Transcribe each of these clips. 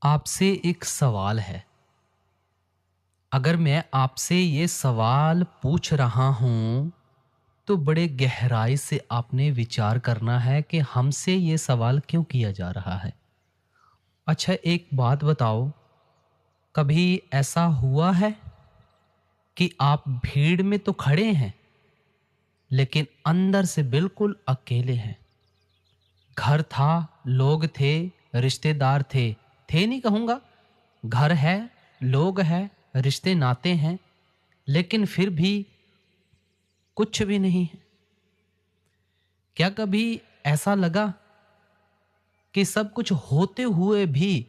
आपसे एक सवाल है। अगर मैं आपसे ये सवाल पूछ रहा हूँ, तो बड़े गहराई से आपने विचार करना है कि हमसे ये सवाल क्यों किया जा रहा है। अच्छा, एक बात बताओ, कभी ऐसा हुआ है कि आप भीड़ में तो खड़े हैं, लेकिन अंदर से बिल्कुल अकेले हैं? घर था, लोग थे, रिश्तेदार थे, थे नहीं कहूँगा, घर है, लोग हैं, रिश्ते नाते हैं, लेकिन फिर भी कुछ भी नहीं है। क्या कभी ऐसा लगा कि सब कुछ होते हुए भी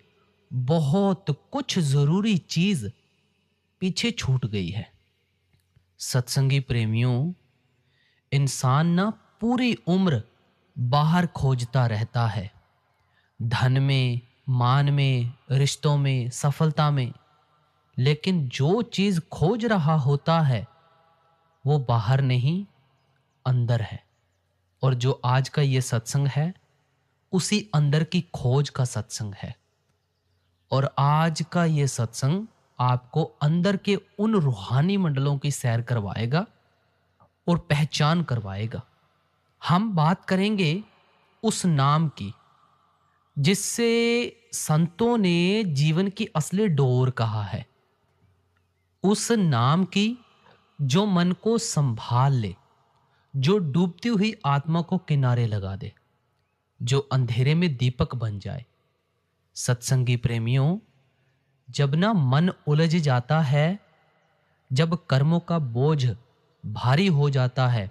बहुत कुछ जरूरी चीज पीछे छूट गई है? सत्संगी प्रेमियों, इंसान ना पूरी उम्र बाहर खोजता रहता है, धन में, मान में, रिश्तों में, सफलता में। लेकिन जो चीज खोज रहा होता है वो बाहर नहीं, अंदर है। और जो आज का ये सत्संग है, उसी अंदर की खोज का सत्संग है। और आज का ये सत्संग आपको अंदर के उन रूहानी मंडलों की सैर करवाएगा और पहचान करवाएगा। हम बात करेंगे उस नाम की जिससे संतों ने जीवन की असली डोर कहा है, उस नाम की जो मन को संभाल ले, जो डूबती हुई आत्मा को किनारे लगा दे, जो अंधेरे में दीपक बन जाए। सत्संगी प्रेमियों, जब ना मन उलझ जाता है, जब कर्मों का बोझ भारी हो जाता है,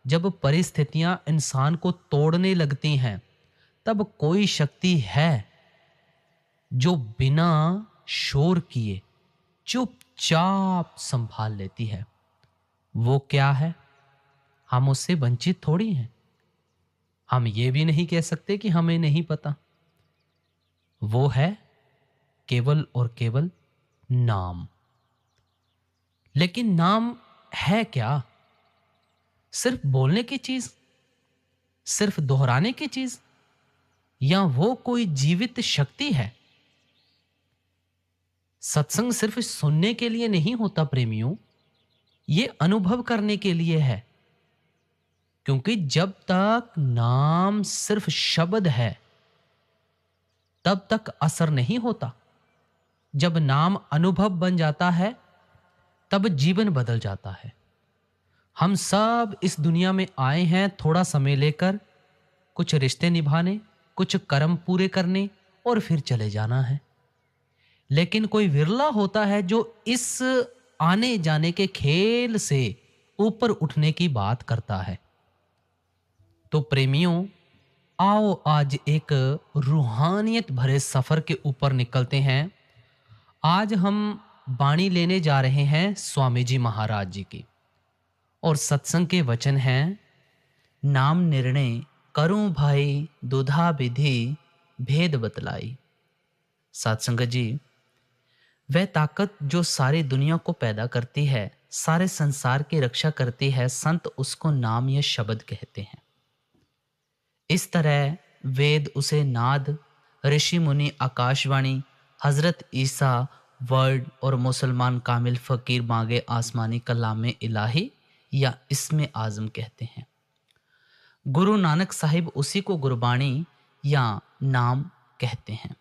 जब परिस्थितियां इंसान को तोड़ने लगती हैं, तब कोई शक्ति है जो बिना शोर किए चुपचाप संभाल लेती है। वो क्या है? हम उससे वंचित थोड़ी हैं। हम ये भी नहीं कह सकते कि हमें नहीं पता। वो है केवल और केवल नाम। लेकिन नाम है क्या? सिर्फ बोलने की चीज? सिर्फ दोहराने की चीज? या वो कोई जीवित शक्ति है? सत्संग सिर्फ सुनने के लिए नहीं होता प्रेमियों, ये अनुभव करने के लिए है। क्योंकि जब तक नाम सिर्फ शब्द है, तब तक असर नहीं होता। जब नाम अनुभव बन जाता है, तब जीवन बदल जाता है। हम सब इस दुनिया में आए हैं थोड़ा समय लेकर, कुछ रिश्ते निभाने, कुछ कर्म पूरे करने और फिर चले जाना है। लेकिन कोई विरला होता है जो इस आने जाने के खेल से ऊपर उठने की बात करता है। तो प्रेमियों, आओ आज एक रूहानियत भरे सफर के ऊपर निकलते हैं। आज हम बाणी लेने जा रहे हैं स्वामी जी महाराज जी की, और सत्संग के वचन हैं, नाम निर्णय करूं भाई दुधा विधि भेद बतलाई। सत्संग जी, वह ताकत जो सारी दुनिया को पैदा करती है, सारे संसार की रक्षा करती है, संत उसको नाम या शब्द कहते हैं। इस तरह वेद उसे नाद, ऋषि मुनि आकाशवाणी, हजरत ईसा वर्ड और मुसलमान कामिल फकीर मांगे आसमानी कलाम इलाही या इसमें आजम कहते हैं। गुरु नानक साहिब उसी को गुरबाणी या नाम कहते हैं।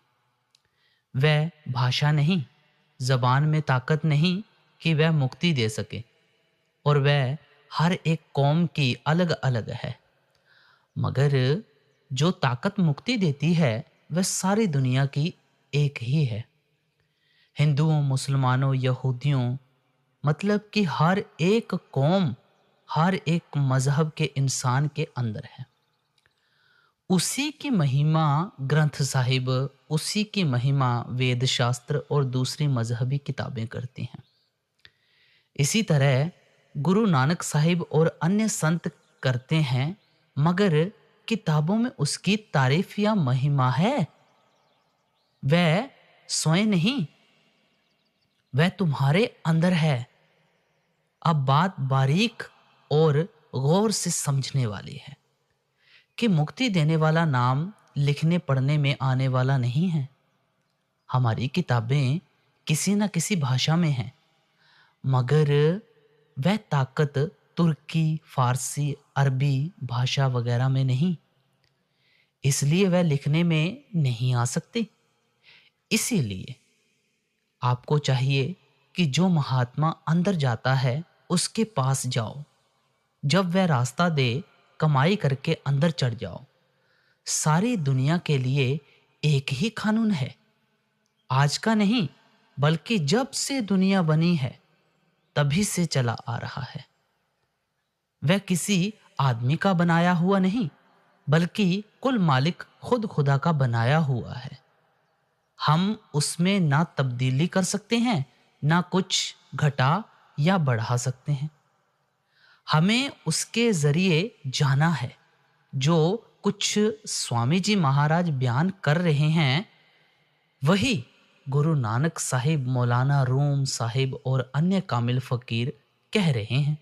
वह भाषा नहीं, जबान में ताकत नहीं कि वह मुक्ति दे सके, और वह हर एक कौम की अलग अलग है। मगर जो ताकत मुक्ति देती है वह सारी दुनिया की एक ही है। हिंदुओं, मुसलमानों, यहूदियों, मतलब कि हर एक कौम, हर एक मजहब के इंसान के अंदर है। उसी की महिमा ग्रंथ साहिब, उसी की महिमा वेद शास्त्र और दूसरी मजहबी किताबें करती हैं। इसी तरह गुरु नानक साहिब और अन्य संत करते हैं, मगर किताबों में उसकी तारीफ या महिमा है। वह स्वयं नहीं, वह तुम्हारे अंदर है। अब बात बारीक और गौर से समझने वाली है कि मुक्ति देने वाला नाम लिखने पढ़ने में आने वाला नहीं है। हमारी किताबें किसी न किसी भाषा में हैं, मगर वह ताकत तुर्की, फारसी, अरबी भाषा वगैरह में नहीं। इसलिए वह लिखने में नहीं आ सकती। इसीलिए आपको चाहिए कि जो महात्मा अंदर जाता है उसके पास जाओ। जब वह रास्ता दे, कमाई करके अंदर चढ़ जाओ। सारी दुनिया के लिए एक ही कानून है, आज का नहीं बल्कि जब से दुनिया बनी है तभी से चला आ रहा है। वह किसी आदमी का बनाया हुआ नहीं, बल्कि कुल मालिक खुद खुदा का बनाया हुआ है। हम उसमें ना तब्दीली कर सकते हैं, ना कुछ घटा या बढ़ा सकते हैं। हमें उसके जरिए जाना है। जो कुछ स्वामी जी महाराज बयान कर रहे हैं, वही गुरु नानक साहिब, मौलाना रूम साहिब और अन्य कामिल फकीर कह रहे हैं।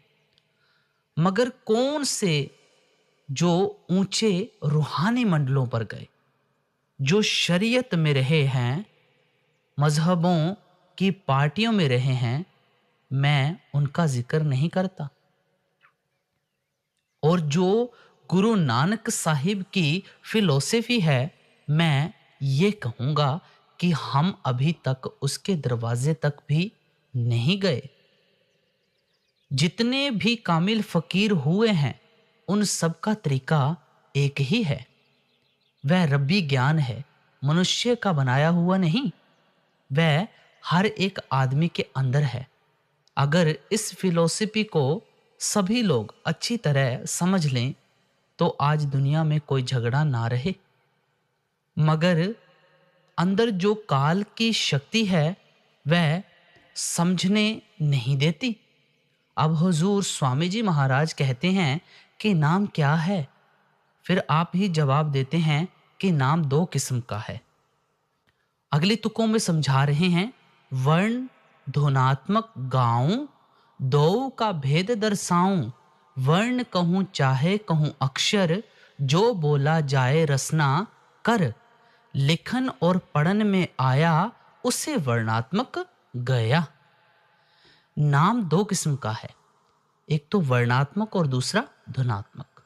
मगर कौन से जो ऊंचे रूहानी मंडलों पर गए, जो शरीयत में रहे हैं, मजहबों की पार्टियों में रहे हैं, मैं उनका जिक्र नहीं करता। और जो गुरु नानक साहिब की फिलॉसफी है, मैं ये कहूँगा कि हम अभी तक उसके दरवाजे तक भी नहीं गए। जितने भी कामिल फकीर हुए हैं, उन सब का तरीका एक ही है। वह रब्बी ज्ञान है, मनुष्य का बनाया हुआ नहीं। वह हर एक आदमी के अंदर है। अगर इस फिलॉसफी को सभी लोग अच्छी तरह समझ लें तो आज दुनिया में कोई झगड़ा ना रहे। मगर अंदर जो काल की शक्ति है वह समझने नहीं देती। अब हुजूर स्वामी जी महाराज कहते हैं कि नाम क्या है, फिर आप ही जवाब देते हैं कि नाम दो किस्म का है। अगले तुकों में समझा रहे हैं, वर्ण ध्वनात्मक गाऊं, दो का भेद दर्शाऊं। वर्ण कहूं चाहे कहूं अक्षर, जो बोला जाए रसना कर। लिखन और पढ़न में आया, उसे वर्णात्मक गया। नाम दो किस्म का है, एक तो वर्णात्मक और दूसरा ध्वनात्मक।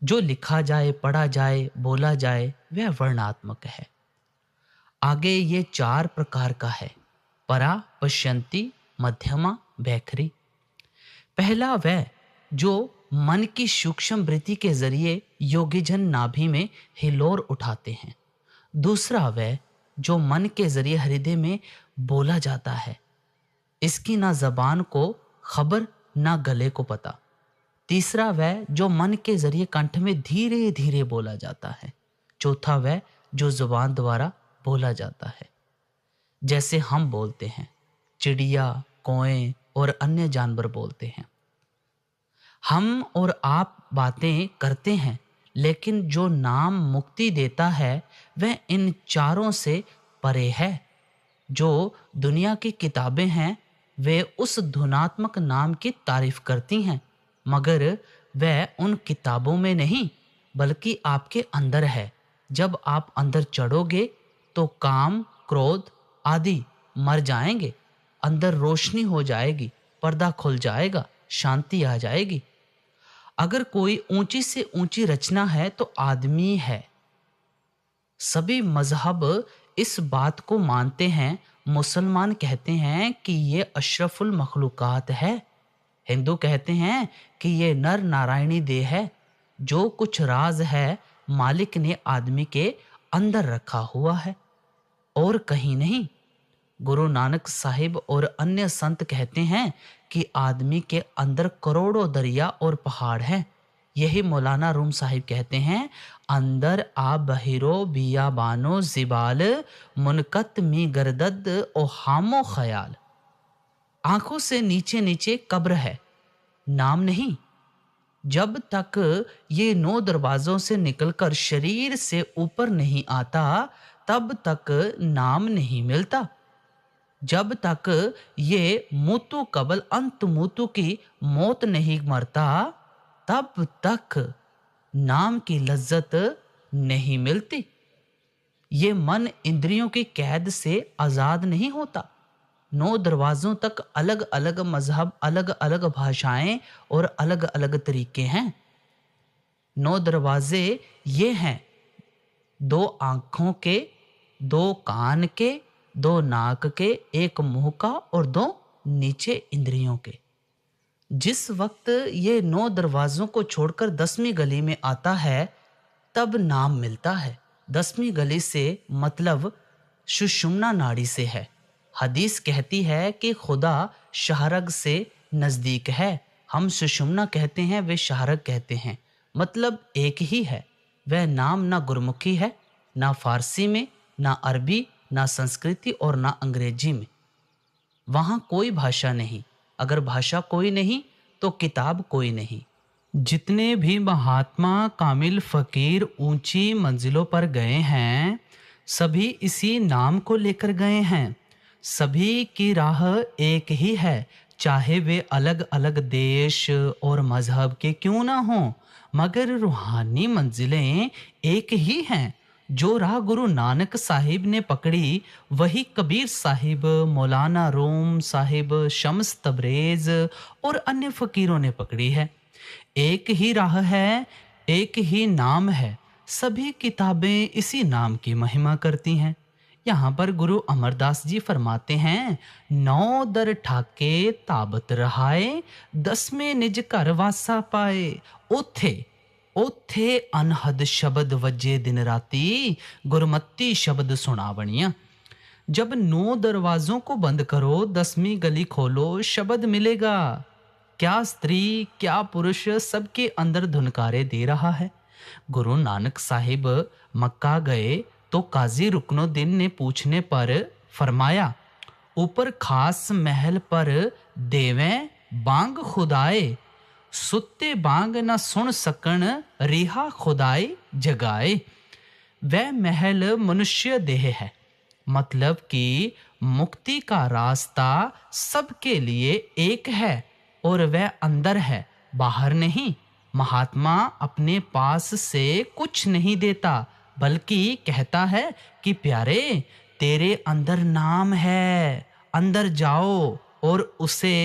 जो लिखा जाए, पढ़ा जाए, बोला जाए, वह वर्णात्मक है। आगे ये चार प्रकार का है, परा, पश्यंती, मध्यमा, बैखरी। पहला वह जो मन की सूक्ष्म वृत्ति के जरिए योगीजन नाभि में हिलोर उठाते हैं। दूसरा वह जो मन के जरिए हृदय में बोला जाता है, इसकी ना जबान को खबर ना गले को पता। तीसरा वह जो मन के जरिए कंठ में धीरे धीरे बोला जाता है। चौथा वह जो जुबान द्वारा बोला जाता है, जैसे हम बोलते हैं, चिड़िया, कौएं और अन्य जानवर बोलते हैं। हम और आप बातें करते हैं, लेकिन जो नाम मुक्ति देता है वह इन चारों से परे है। जो दुनिया की किताबें हैं वे उस धुनात्मक नाम की तारीफ करती हैं, मगर वह उन किताबों में नहीं बल्कि आपके अंदर है। जब आप अंदर चढ़ोगे तो काम, क्रोध आदि मर जाएंगे, अंदर रोशनी हो जाएगी, पर्दा खुल जाएगा, शांति आ जाएगी। अगर कोई ऊंची से ऊंची रचना है तो आदमी है। सभी मजहब इस बात को मानते हैं। मुसलमान कहते हैं कि ये अशरफुल मखलूकात है। हिंदू कहते हैं कि ये नर नारायणी देह है। जो कुछ राज है मालिक ने आदमी के अंदर रखा हुआ है और कहीं नहीं। गुरु नानक साहिब और अन्य संत कहते हैं कि आदमी के अंदर करोड़ों दरिया और पहाड़ हैं। यही मौलाना रूम साहिब कहते हैं, अंदर आ बहिरो बियाबानो जिबाल, मुनकत मी गर्दद ओ हामो ख्याल। आंखों से नीचे नीचे कब्र है, नाम नहीं। जब तक ये 9 दरवाजों से निकलकर शरीर से ऊपर नहीं आता तब तक नाम नहीं मिलता। जब तक ये मुतु कबल अंत मुतु की मौत नहीं मरता तब तक नाम की लज्जत नहीं मिलती। ये मन इंद्रियों की कैद से आजाद नहीं होता। 9 दरवाजों तक अलग अलग मजहब, अलग अलग भाषाएं और अलग अलग तरीके हैं। 9 दरवाजे ये हैं: 2 आंखों के, 2 कान के, 2 नाक के, 1 मुंह का और 2 नीचे इंद्रियों के। जिस वक्त ये 9 दरवाजों को छोड़कर 10वीं गली में आता है, तब नाम मिलता है। 10वीं गली से मतलब सुषुम्ना नाड़ी से है। हदीस कहती है कि खुदा शाहरग से नज़दीक है। हम सुषुम्ना कहते हैं, वे शाहरग कहते हैं, मतलब एक ही है। वह नाम ना गुरमुखी है, ना फारसी में, ना अरबी, ना संस्कृति और ना अंग्रेजी में। वहाँ कोई भाषा नहीं। अगर भाषा कोई नहीं तो किताब कोई नहीं। जितने भी महात्मा, कामिल, फकीर ऊंची मंजिलों पर गए हैं, सभी इसी नाम को लेकर गए हैं। सभी की राह एक ही है, चाहे वे अलग अलग देश और मजहब के क्यों ना हों, मगर रूहानी मंजिलें एक ही हैं। जो राह गुरु नानक साहिब ने पकड़ी, वही कबीर साहिब, मौलाना रूम साहिब, शम्स तबरेज और अन्य फकीरों ने पकड़ी है। एक ही राह है, एक ही नाम है। सभी किताबें इसी नाम की महिमा करती हैं। यहाँ पर गुरु अमरदास जी फरमाते हैं, 9 दर ठाके ताबत रहाए, 10वें निज घर वासा पाए। ओथे ओथे अनहद शब्द वजे दिन राती, गुरमती शब्द सुना बनिया। जब 9 दरवाजों को बंद करो, 10वीं गली खोलो, शब्द मिलेगा। क्या स्त्री, क्या पुरुष, सबके अंदर धुनकारे दे रहा है। गुरु नानक साहिब मक्का गए तो काजी रुकनुद्दीन ने पूछने पर फरमाया, ऊपर खास महल पर देवें बांग खुदाए, सुत्ते बांग न सुन सकन, रिहा खुदाई जगाए। वह महल मनुष्य देह है, मतलब कि मुक्ति का रास्ता सबके लिए एक है और वह अंदर है, बाहर नहीं। महात्मा अपने पास से कुछ नहीं देता, बल्कि कहता है कि प्यारे, तेरे अंदर नाम है, अंदर जाओ और उसे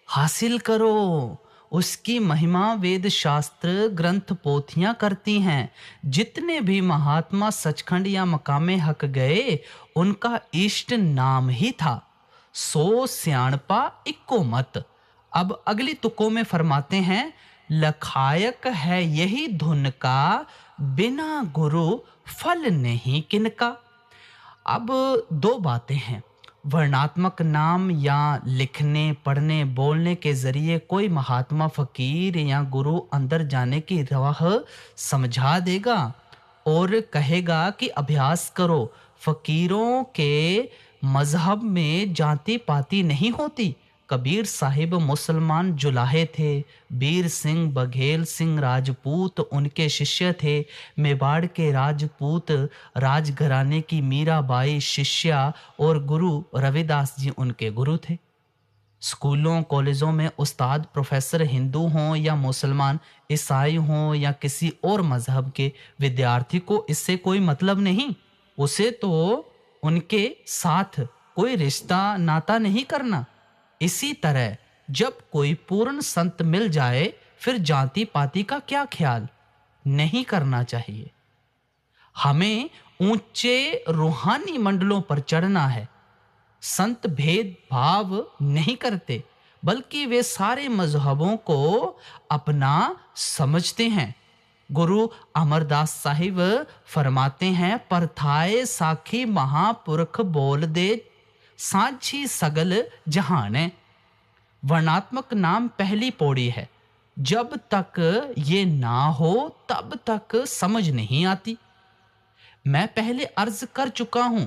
हासिल करो। उसकी महिमा वेद शास्त्र ग्रंथ पोथियां करती हैं। जितने भी महात्मा सचखंड या मकामे हक गए, उनका इष्ट नाम ही था। सो स्याणपा इक्को मत। अब अगली तुकों में फरमाते हैं, लखायक है यही धुन का, बिना गुरु फल नहीं किनका। अब 2 बातें हैं। वर्णात्मक नाम या लिखने, पढ़ने, बोलने के जरिए कोई महात्मा, फकीर या गुरु अंदर जाने की राह समझा देगा और कहेगा कि अभ्यास करो। फकीरों के मजहब में जाति पाति नहीं होती। कबीर साहिब मुसलमान जुलाहे थे। बीर सिंह बघेल सिंह राजपूत उनके शिष्य थे। मेवाड़ के राजपूत राजघराने की मीराबाई शिष्या और गुरु रविदास जी उनके गुरु थे। स्कूलों कॉलेजों में उस्ताद प्रोफेसर हिंदू हों या मुसलमान, ईसाई हों या किसी और मजहब के, विद्यार्थी को इससे कोई मतलब नहीं। उसे तो उनके साथ कोई रिश्ता नाता नहीं करना। इसी तरह जब कोई पूर्ण संत मिल जाए, फिर जाति पाति का क्या ख्याल नहीं करना चाहिए। हमें ऊंचे रूहानी मंडलों पर चढ़ना है। संत भेदभाव नहीं करते, बल्कि वे सारे मजहबों को अपना समझते हैं। गुरु अमरदास साहिब फरमाते हैं, परथाए साखी महापुरख बोल दे, सांझी सगल जहान है। वर्णात्मक नाम पहली पौड़ी है। जब तक ये ना हो तब तक समझ नहीं आती। मैं पहले अर्ज कर चुका हूं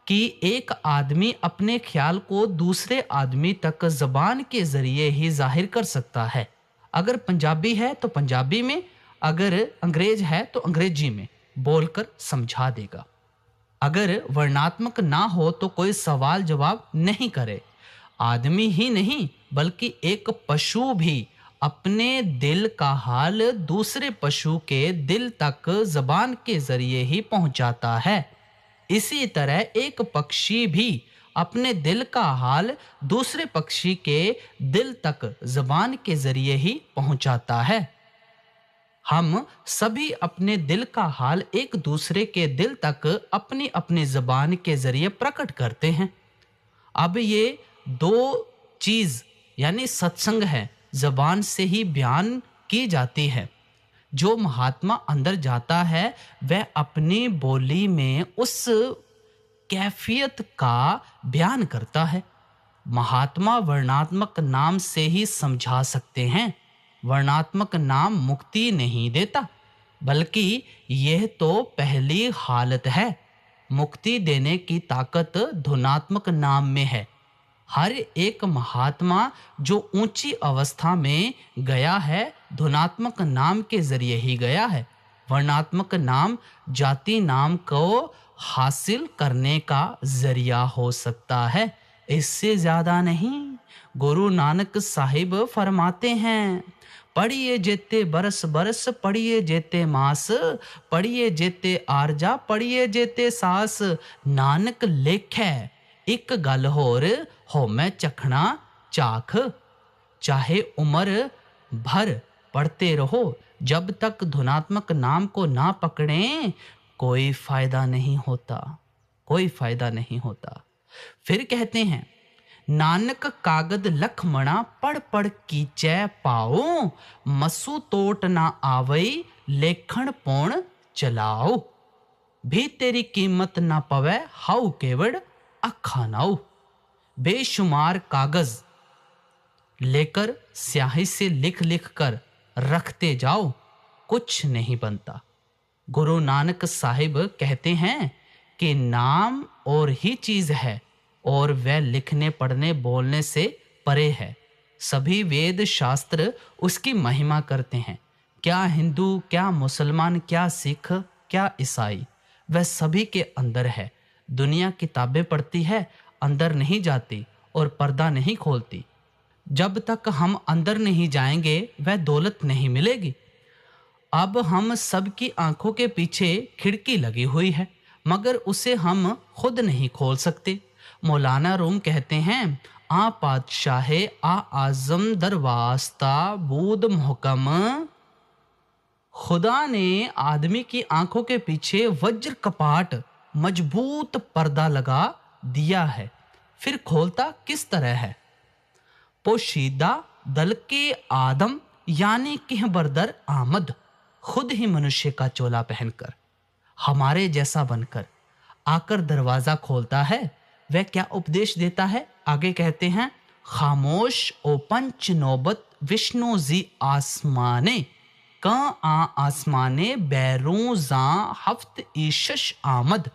कि एक आदमी अपने ख्याल को दूसरे आदमी तक जबान के जरिए ही जाहिर कर सकता है। अगर पंजाबी है तो पंजाबी में, अगर अंग्रेज है तो अंग्रेजी में बोलकर समझा देगा। अगर वर्णात्मक ना हो तो कोई सवाल जवाब नहीं करे। आदमी ही नहीं बल्कि एक पशु भी अपने दिल का हाल दूसरे पशु के दिल तक जबान के जरिए ही पहुंचाता है। इसी तरह एक पक्षी भी अपने दिल का हाल दूसरे पक्षी के दिल तक जबान के जरिए ही पहुंचाता है। हम सभी अपने दिल का हाल एक दूसरे के दिल तक अपनी अपनी जबान के जरिए प्रकट करते हैं। अब ये दो चीज यानी सत्संग है, जबान से ही बयान की जाती है। जो महात्मा अंदर जाता है वह अपनी बोली में उस कैफियत का बयान करता है। महात्मा वर्णात्मक नाम से ही समझा सकते हैं। वर्णात्मक नाम मुक्ति नहीं देता, बल्कि यह तो पहली हालत है। मुक्ति देने की ताकत धुनात्मक नाम में है। हर एक महात्मा जो ऊंची अवस्था में गया है धुनात्मक नाम के जरिए ही गया है। वर्णात्मक नाम जाति नाम को हासिल करने का जरिया हो सकता है, इससे ज्यादा नहीं। गुरु नानक साहिब फरमाते हैं, पढ़िए जेते बरस बरस, पढ़िए जेते मास, पढ़िए जेते आरजा, पढ़िए जेते सास। नानक लेखै एक गल होर, हो मैं चखना चाख। चाहे उम्र भर पढ़ते रहो, जब तक धुनात्मक नाम को ना पकड़ें कोई फायदा नहीं होता, कोई फायदा नहीं होता। फिर कहते हैं, नानक कागद लखमणा, पढ़ पढ़ कीचै पाओ, मसु तोट ना आवई, लेखन पौण चलाओ। भी तेरी कीमत ना पवे, हाउ केवड़ अखा नाओ। बेशुमार कागज लेकर स्याही से लिख लिख कर रखते जाओ, कुछ नहीं बनता। गुरु नानक साहिब कहते हैं कि नाम और ही चीज है और वह लिखने पढ़ने बोलने से परे है। सभी वेद शास्त्र उसकी महिमा करते हैं। क्या हिंदू, क्या मुसलमान, क्या सिख, क्या ईसाई, वह सभी के अंदर है। दुनिया किताबें पढ़ती है, अंदर नहीं जाती और पर्दा नहीं खोलती। जब तक हम अंदर नहीं जाएंगे वह दौलत नहीं मिलेगी। अब हम सबकी आंखों के पीछे खिड़की लगी हुई है, मगर उसे हम खुद नहीं खोल सकते। मौलाना रूम कहते हैं, आ पातशाहे आ आजम दरवास्ता बूद मुहकम। खुदा ने आदमी की आंखों के पीछे वज्र कपाट मजबूत पर्दा लगा दिया है, फिर खोलता किस तरह है। पोशीदा दल के आदम यानी कि बरदर आमद, खुद ही मनुष्य का चोला पहनकर हमारे जैसा बनकर आकर दरवाजा खोलता है। वह क्या उपदेश देता है? आगे कहते हैं, खामोश ओ पंच नौबत विष्णु जी आसमाने, क आ आसमाने बैरों जा हफ्त ईशश आमद।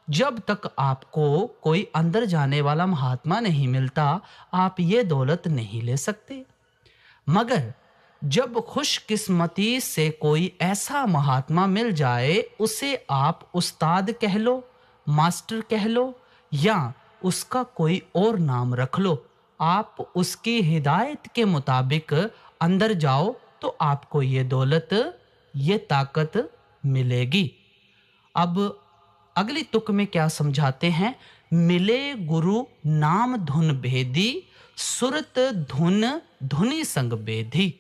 जब तक आपको कोई अंदर जाने वाला महात्मा नहीं मिलता, आप ये दौलत नहीं ले सकते। मगर जब खुशकिस्मती से कोई ऐसा महात्मा मिल जाए, उसे आप उस्ताद कह लो, मास्टर कह लो, या उसका कोई और नाम रख लो, आप उसकी हिदायत के मुताबिक अंदर जाओ तो आपको ये दौलत, ये ताकत मिलेगी। अब अगली तुक में क्या समझाते हैं, मिले गुरु नाम धुन भेदी, सुरत धुन धुनी संग बेधी।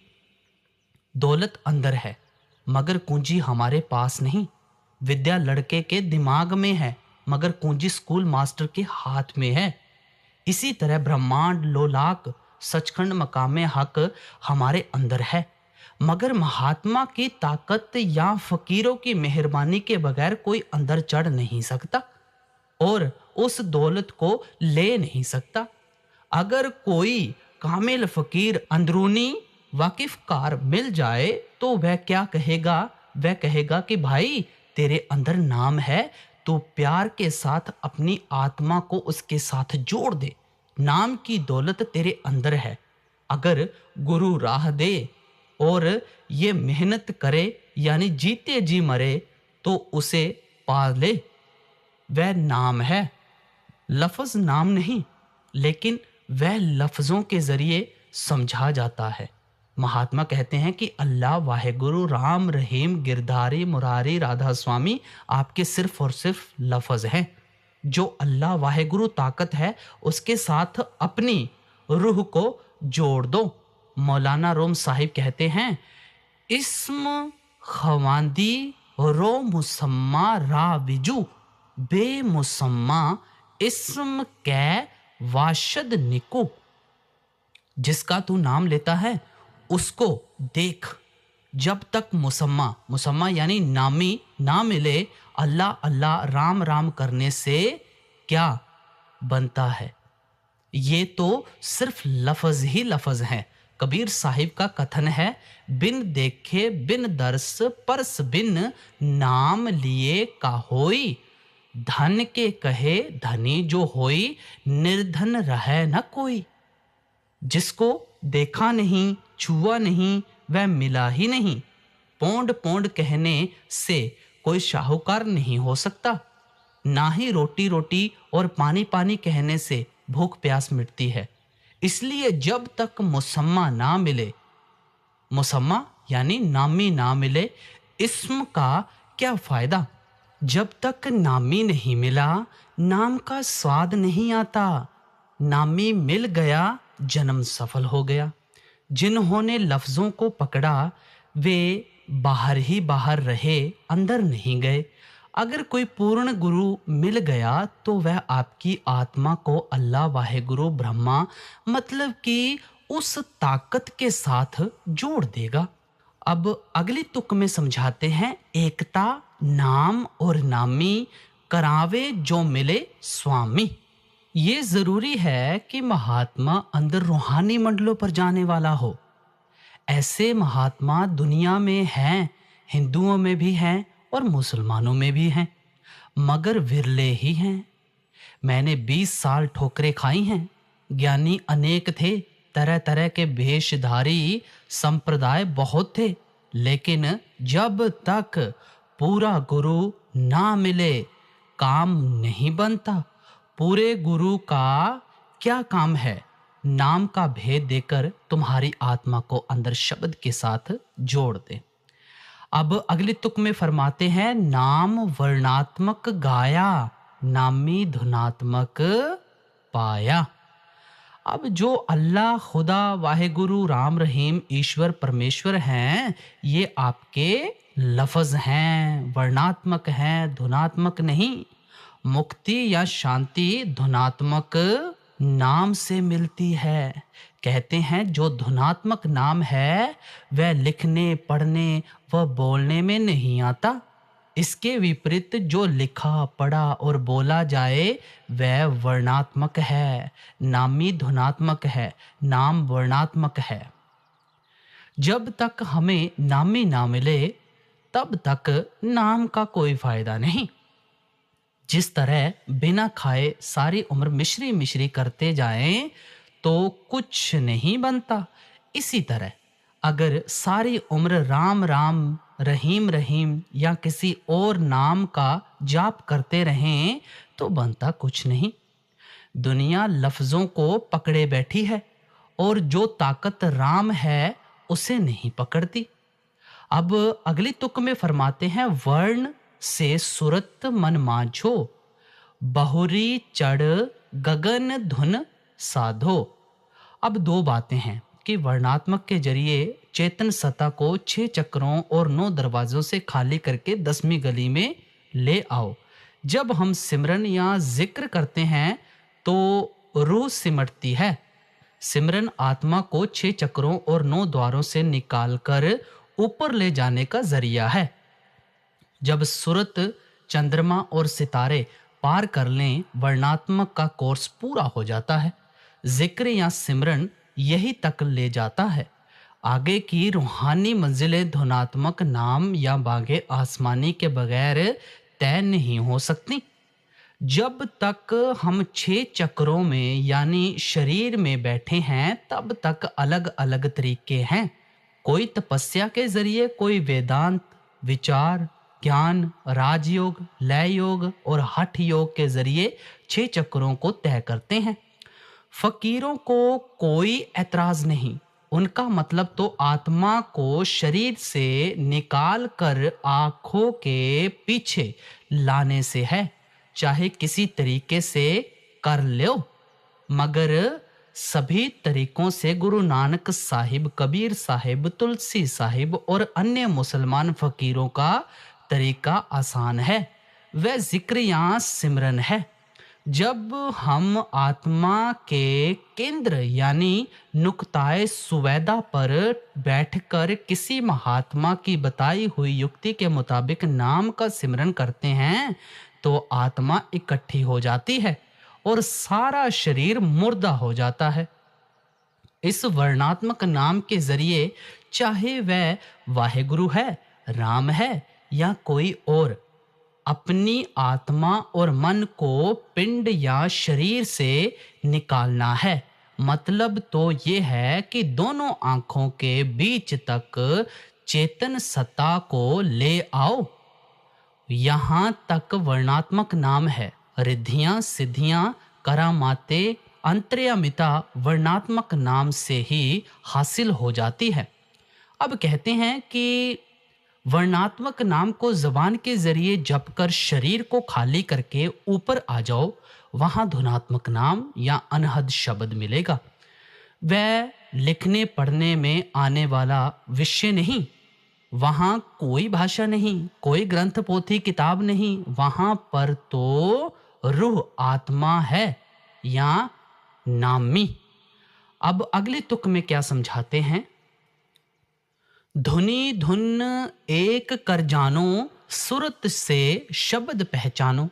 दौलत अंदर है मगर कुंजी हमारे पास नहीं। विद्या लड़के के दिमाग में है मगर कुंजी स्कूल मास्टर के हाथ में है। इसी तरह ब्रह्मांड लोलाक सचखंड मकामे हक हमारे अंदर है, मगर महात्मा की ताकत या फकीरों की मेहरबानी के बगैर कोई अंदर चढ़ नहीं सकता और उस दौलत को ले नहीं सकता। अगर कोई कामिल फकीर अंदरूनी वाकिफकार मिल जाए तो वह क्या कहेगा? वह कहेगा कि भाई तेरे अंदर नाम है, तो प्यार के साथ अपनी आत्मा को उसके साथ जोड़ दे। नाम की दौलत तेरे अंदर है। अगर गुरु राह दे और ये मेहनत करे यानी जीते जी मरे तो उसे पा ले। वह नाम है, लफ्ज नाम नहीं, लेकिन वह लफ्जों के जरिए समझा जाता है। महात्मा कहते हैं कि अल्लाह, वाहेगुरु, राम, रहीम, गिरधारी, मुरारी, राधा स्वामी आपके सिर्फ और सिर्फ लफ्ज हैं। जो अल्लाह वाहेगुरु ताकत है उसके साथ अपनी रूह को जोड़ दो। मौलाना रोम साहिब कहते हैं, इस्म खवांदी रो मुसम्मा राविजू, बेमुसम्मा इस्म कै वाशद निको। जिसका तू नाम लेता है उसको देख, जब तक मुसम्मा, मुसम्मा यानी नामी ना मिले। अल्लाह अल्लाह राम राम करने से क्या बनता है? ये तो सिर्फ लफ्ज ही लफ्ज हैं। कबीर साहिब का कथन है, बिन देखे बिन दर्स परस बिन नाम लिए का होई, धन के कहे धनी जो होई, निर्धन रहे न कोई। जिसको देखा नहीं, छुआ नहीं, वह मिला ही नहीं। पौंड पौंड कहने से कोई शाहूकार नहीं हो सकता, ना ही रोटी रोटी और पानी पानी कहने से भूख प्यास मिटती है। इसलिए जब तक मुसम्मा ना मिले, मुसम्मा यानी नामी ना मिले, इस्म का क्या फायदा? जब तक नामी नहीं मिला, नाम का स्वाद नहीं आता। नामी मिल गया, जन्म सफल हो गया। जिन्होंने लफ्जों को पकड़ा वे बाहर ही बाहर रहे, अंदर नहीं गए। अगर कोई पूर्ण गुरु मिल गया तो वह आपकी आत्मा को अल्लाह वाहेगुरु ब्रह्मा मतलब कि उस ताकत के साथ जोड़ देगा। अब अगली तुक में समझाते हैं, एकता नाम और नामी करावे जो मिले स्वामी। ये जरूरी है कि महात्मा अंदर रूहानी मंडलों पर जाने वाला हो। ऐसे महात्मा दुनिया में हैं, हिंदुओं में भी हैं और मुसलमानों में भी हैं, मगर विरले ही हैं। मैंने 20 साल ठोकरें खाई हैं। ज्ञानी अनेक थे, तरह तरह के भेषधारी संप्रदाय बहुत थे, लेकिन जब तक पूरा गुरु ना मिले काम नहीं बनता। पूरे गुरु का क्या काम है? नाम का भेद देकर तुम्हारी आत्मा को अंदर शब्द के साथ जोड़ दे। अब अगली तुक में फरमाते हैं, नाम वर्णात्मक गाया, नामी धुनात्मक पाया। अब जो अल्लाह, खुदा, वाहेगुरु, राम, रहीम, ईश्वर, परमेश्वर हैं, ये आपके लफ्ज हैं, वर्णात्मक हैं, धुनात्मक नहीं। मुक्ति या शांति धुनात्मक नाम से मिलती है। कहते हैं जो धुनात्मक नाम है वह लिखने, पढ़ने व बोलने में नहीं आता। इसके विपरीत जो लिखा, पढ़ा और बोला जाए वह वर्णात्मक है। नामी धुनात्मक है, नाम वर्णात्मक है। जब तक हमें नामी ना मिले तब तक नाम का कोई फायदा नहीं। जिस तरह बिना खाए सारी उम्र मिश्री मिश्री करते जाएं तो कुछ नहीं बनता, इसी तरह अगर सारी उम्र राम राम, रहीम रहीम या किसी और नाम का जाप करते रहें तो बनता कुछ नहीं। दुनिया लफ्जों को पकड़े बैठी है और जो ताकत राम है उसे नहीं पकड़ती। अब अगली तुक में फरमाते हैं, वर्ण से सुरत मन माझो, बहुरी चढ़ गगन धुन साधो। अब दो बातें हैं कि वर्णात्मक के जरिए चेतन सत्ता को 6 चक्रों और 9 दरवाजों से खाली करके 10वीं गली में ले आओ। जब हम सिमरन या जिक्र करते हैं तो रूह सिमटती है। सिमरन आत्मा को 6 चक्रों और 9 द्वारों से निकालकर ऊपर ले जाने का जरिया है। जब सूरत, चंद्रमा और सितारे पार कर लें, वर्णात्मक का कोर्स पूरा हो जाता है। जिक्र या सिमरन यही तक ले जाता है। आगे की रूहानी मंजिलें धुनात्मक नाम या बागे आसमानी के बगैर तय नहीं हो सकती। जब तक हम 6 चक्रों में यानी शरीर में बैठे हैं तब तक अलग अलग तरीके हैं। कोई तपस्या के जरिए, कोई वेदांत, विचार, ज्ञान, राजयोग, लय योग और हठ योग के जरिए 6 चक्रों को तय करते हैं। फकीरों को कोई ऐतराज नहीं। उनका मतलब तो आत्मा को शरीर से निकाल कर आंखों के पीछे लाने से है, चाहे किसी तरीके से कर लो। मगर सभी तरीकों से गुरु नानक साहिब, कबीर साहिब, तुलसी साहिब और अन्य मुसलमान फकीरों का तरीका आसान है, वह जिक्र या सिमरन है। जब हम आत्मा के केंद्र यानी नुक्ताए सुवैदा पर बैठकर किसी महात्मा की बताई हुई युक्ति के मुताबिक नाम का सिमरन करते हैं तो आत्मा इकट्ठी हो जाती है और सारा शरीर मुर्दा हो जाता है। इस वर्णात्मक नाम के जरिए, चाहे वह वाहेगुरु है, राम है या कोई और, अपनी आत्मा और मन को पिंड या शरीर से निकालना है। मतलब तो ये है कि दोनों आंखों के बीच तक चेतन सत्ता को ले आओ। यहाँ तक वर्णात्मक नाम है। रिद्धियां, सिद्धियां, करामाते, अंतर्यामिता वर्णात्मक नाम से ही हासिल हो जाती है। अब कहते हैं कि वर्णात्मक नाम को जबान के जरिए जप कर शरीर को खाली करके ऊपर आ जाओ, वहां धुनात्मक नाम या अनहद शब्द मिलेगा। वह लिखने पढ़ने में आने वाला विषय नहीं, वहां कोई भाषा नहीं, कोई ग्रंथ पोथी किताब नहीं, वहां पर तो रूह आत्मा है या नामी। अब अगले तुक में क्या समझाते हैं? धुनी धुन एक कर जानो, सुरत से शब्द पहचानो।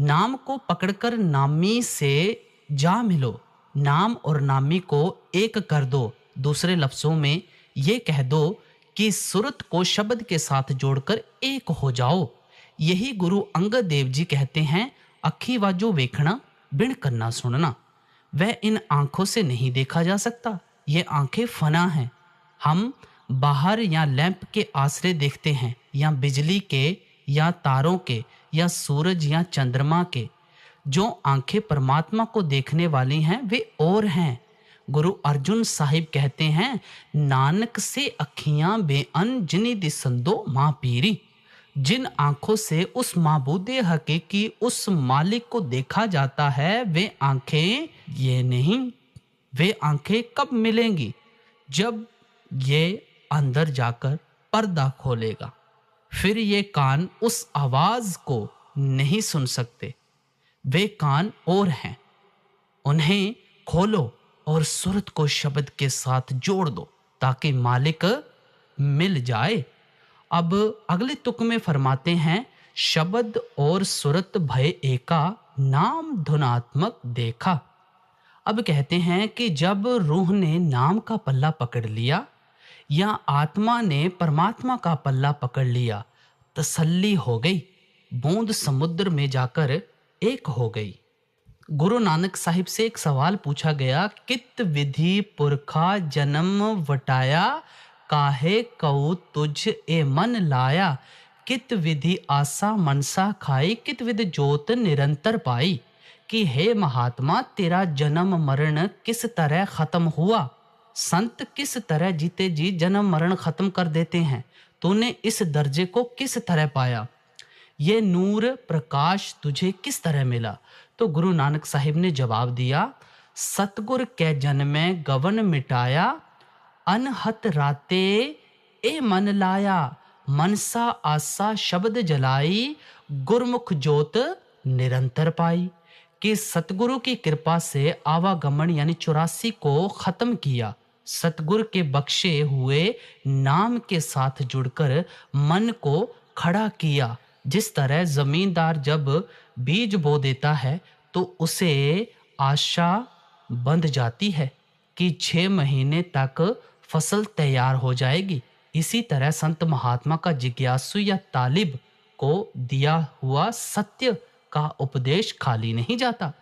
नाम को पकड़कर नामी से जा मिलो। नाम और नामी को एक कर दो। दूसरे लफ्जों में ये कह दो कि सुरत को शब्द के साथ जोड़कर एक हो जाओ। यही गुरु अंगद देव जी कहते हैं, अखी वाजो वेखना, बिन कन्ना सुनना। वह इन आंखों से नहीं देखा जा सकता, ये आंखें फना हैं। हम बाहर या लैंप के आसरे देखते हैं, या बिजली के, या तारों के, या सूरज या चंद्रमा के। जो आंखें परमात्मा को देखने वाली हैं वे और हैं। गुरु अर्जुन साहिब कहते हैं, नानक से अखियां बेअन जिनी दिसंदो माँ पीरी। जिन आंखों से उस माबूदे हकीकी, उस मालिक को देखा जाता है, वे आंखें ये नहीं। वे आंखें कब मिलेंगी? जब ये अंदर जाकर पर्दा खोलेगा। फिर ये कान उस आवाज को नहीं सुन सकते। वे कान और हैं, उन्हें खोलो और सुरत को शब्द के साथ जोड़ दो ताकि मालिक मिल जाए। अब अगले तुक में फरमाते हैं, शब्द और सुरत भय एका, नाम धुनात्मक देखा। अब कहते हैं कि जब रूह ने नाम का पल्ला पकड़ लिया या आत्मा ने परमात्मा का पल्ला पकड़ लिया, तसल्ली हो गई, बूंद समुद्र में जाकर एक हो गई। गुरु नानक साहिब से एक सवाल पूछा गया, कित विधि पुरखा जन्म वटाया, काहे कऊ तुझ ए मन लाया। कित विधि आशा मनसा खाई, कित विध जोत निरंतर पाई। कि हे महात्मा, तेरा जन्म मरण किस तरह खत्म हुआ? संत किस तरह जीते जी जन्म मरण खत्म कर देते हैं, तूने इस दर्जे को किस तरह पाया? ये नूर प्रकाश तुझे किस तरह मिला? तो गुरु नानक साहिब ने जवाब दिया, सतगुर के जन्मे गवन मिटाया, अनहत राते ए मन लाया। मनसा आसा शब्द जलाई, गुरमुख जोत निरंतर पाई। कि सतगुरु की कृपा से आवागमन यानी 84 को खत्म किया। सतगुरु के बख्शे हुए नाम के साथ जुड़कर मन को खड़ा किया। जिस तरह जमींदार जब बीज बो देता है तो उसे आशा बंध जाती है कि 6 महीने तक फसल तैयार हो जाएगी, इसी तरह संत महात्मा का जिज्ञासु या तालिब को दिया हुआ सत्य का उपदेश खाली नहीं जाता।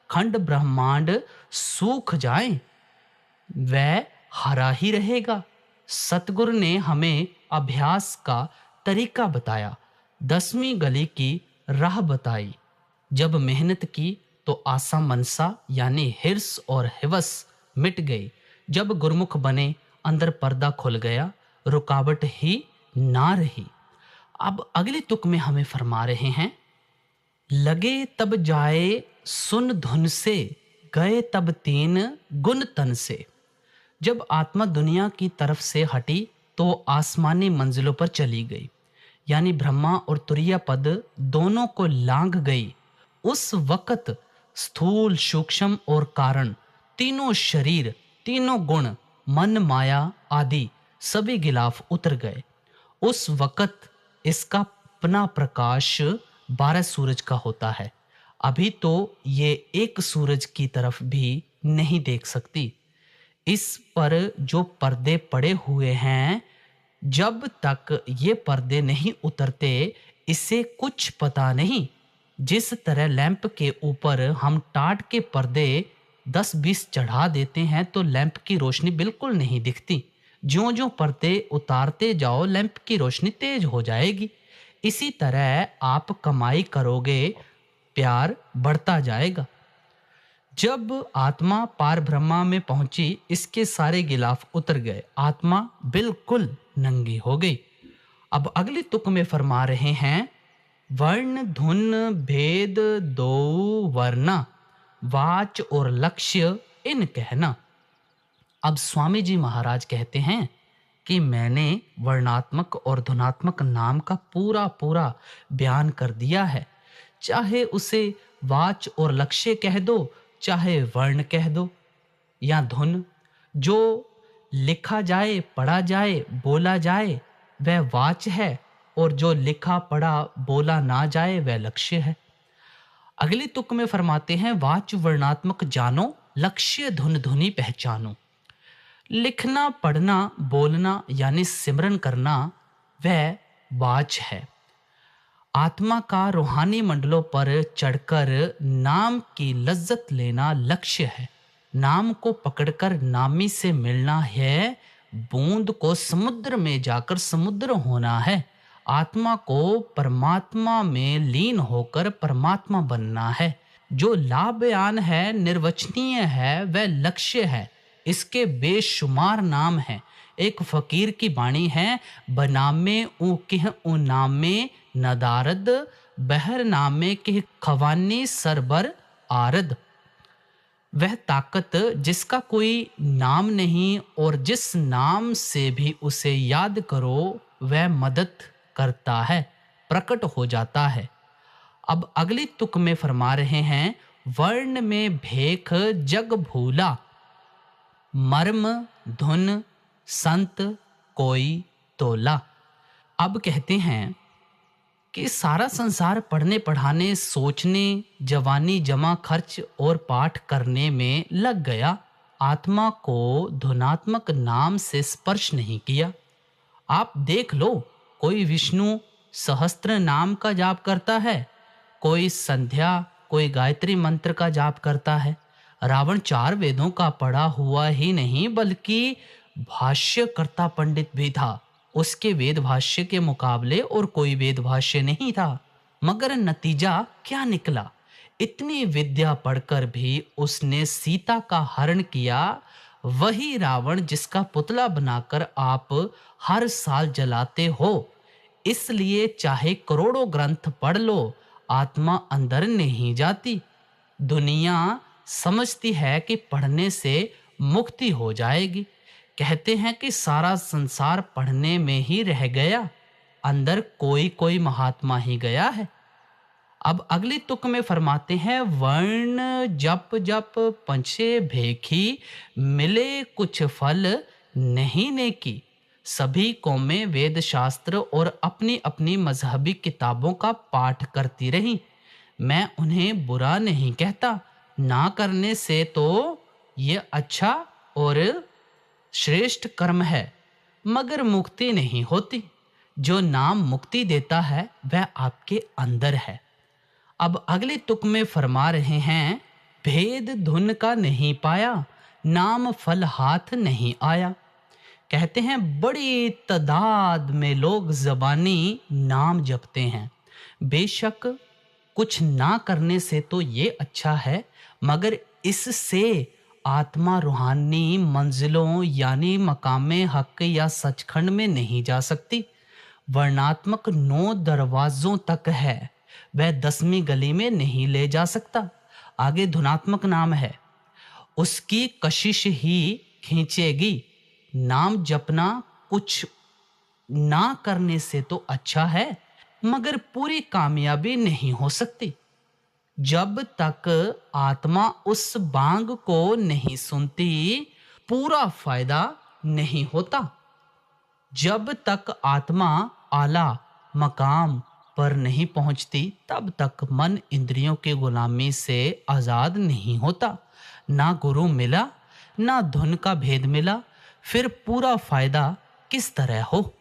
खंड ब्रह्मांड सूख जाए, वह हरा ही रहेगा। सतगुरु ने हमें अभ्यास का तरीका बताया, 10वीं गली की राह बताई। जब मेहनत की तो आशा मनसा यानी हिर्स और हिवस मिट गई। जब गुरमुख बने, अंदर पर्दा खुल गया, रुकावट ही ना रही। अब अगली तुक में हमें फरमा रहे हैं, लगे तब जाए सुन धुन से, गए तब तीन गुण तन से। जब आत्मा दुनिया की तरफ से हटी तो आसमानी मंजिलों पर चली गई, यानी ब्रह्मा और तुरिया पद दोनों को लांघ गई। उस वक्त स्थूल, सूक्ष्म और कारण, तीनों शरीर, तीनों गुण, मन, माया आदि सभी गिलाफ उतर गए। उस वक्त इसका अपना प्रकाश 12 सूरज का होता है। अभी तो ये एक सूरज की तरफ भी नहीं देख सकती। इस पर जो पर्दे पड़े हुए हैं, जब तक ये पर्दे नहीं उतरते इसे कुछ पता नहीं। जिस तरह लैंप के ऊपर हम टाट के पर्दे 10-20 चढ़ा देते हैं तो लैंप की रोशनी बिल्कुल नहीं दिखती। ज्यों-ज्यों पर्दे उतारते जाओ लैंप की रोशनी तेज हो जाएगी। इसी तरह आप कमाई करोगे, प्यार बढ़ता जाएगा। जब आत्मा पार ब्रह्मा में पहुंची, इसके सारे गिलाफ उतर गए, आत्मा बिल्कुल नंगी हो गई। अब अगली तुक में फरमा रहे हैं, वर्ण धुन भेद दो वर्णा, वाच और लक्ष्य इन कहना। अब स्वामी जी महाराज कहते हैं कि मैंने वर्णात्मक और धुनात्मक नाम का पूरा पूरा बयान कर दिया है। चाहे उसे वाच और लक्ष्य कह दो, चाहे वर्ण कह दो या धुन। जो लिखा जाए, पढ़ा जाए, बोला जाए वह वाच है, और जो लिखा पढ़ा बोला ना जाए वह लक्ष्य है। अगली तुक में फरमाते हैं, वाच वर्णात्मक जानो, लक्ष्य धुन धुनी पहचानो। लिखना, पढ़ना, बोलना यानी सिमरन करना वह वाच है। आत्मा का रूहानी मंडलों पर चढ़कर नाम की लज्जत लेना लक्ष्य है। नाम को पकड़कर नामी से मिलना है। बूंद को समुद्र में जाकर समुद्र होना है। आत्मा को परमात्मा में लीन होकर परमात्मा बनना है। जो लाभयान है, निर्वचनीय है, वह लक्ष्य है। इसके बेशुमार नाम हैं। एक फकीर की वाणी है, बनामे ऊ किह ऊ नामे नदारद, बहर नामे किह खवानी सरबर आरद। वह ताकत जिसका कोई नाम नहीं और जिस नाम से भी उसे याद करो वह मदद करता है, प्रकट हो जाता है। अब अगली तुक में फरमा रहे हैं, वर्ण में भेख जग भूला, मर्म धुन संत कोई तोला। अब कहते हैं कि सारा संसार पढ़ने पढ़ाने, सोचने, जवानी जमा खर्च और पाठ करने में लग गया। आत्मा को धुनात्मक नाम से स्पर्श नहीं किया। आप देख लो, कोई विष्णु सहस्त्र नाम का जाप करता है, कोई संध्या, कोई गायत्री मंत्र का जाप करता है। रावण 4 वेदों का पढ़ा हुआ ही नहीं बल्कि भाष्यकर्ता पंडित भी था। उसके वेद भाष्य के मुकाबले और कोई वेद भाष्य नहीं था। मगर नतीजा क्या निकला? इतनी विद्या पढ़कर भी उसने सीता का हरण किया। वही रावण जिसका पुतला बनाकर आप हर साल जलाते हो। इसलिए चाहे करोड़ों ग्रंथ पढ़ लो, आत्मा अंदर नहीं जाती। दुनिया समझती है कि पढ़ने से मुक्ति हो जाएगी। कहते हैं कि सारा संसार पढ़ने में ही रह गया, अंदर कोई कोई महात्मा ही गया है। अब अगली तुक में फरमाते हैं, वर्ण जप जप पंछे भेखी, मिले कुछ फल नहीं नेकी। सभी कौमें वेद शास्त्र और अपनी अपनी मजहबी किताबों का पाठ करती रहीं। मैं उन्हें बुरा नहीं कहता, ना करने से तो ये अच्छा और श्रेष्ठ कर्म है, मगर मुक्ति नहीं होती। जो नाम मुक्ति देता है वह आपके अंदर है। अब अगले तुक में फरमा रहे हैं, भेद धुन का नहीं पाया, नाम फल हाथ नहीं आया। कहते हैं बड़ी तादाद में लोग ज़बानी नाम जपते हैं। बेशक कुछ ना करने से तो ये अच्छा है, मगर इससे आत्मा रूहानी मंजिलों यानी मकामे हक या सचखंड में नहीं जा सकती। वर्णात्मक 9 दरवाजों तक है, वह 10वीं गली में नहीं ले जा सकता। आगे धुनात्मक नाम है, उसकी कशिश ही खींचेगी। नाम जपना कुछ ना करने से तो अच्छा है, मगर पूरी कामयाबी नहीं हो सकती। जब तक आत्मा उस बांग को नहीं सुनती, पूरा फायदा नहीं होता। जब तक आत्मा आला मकाम पर नहीं पहुंचती, तब तक मन इंद्रियों की गुलामी से आजाद नहीं होता। ना गुरु मिला, ना धुन का भेद मिला, फिर पूरा फायदा किस तरह हो?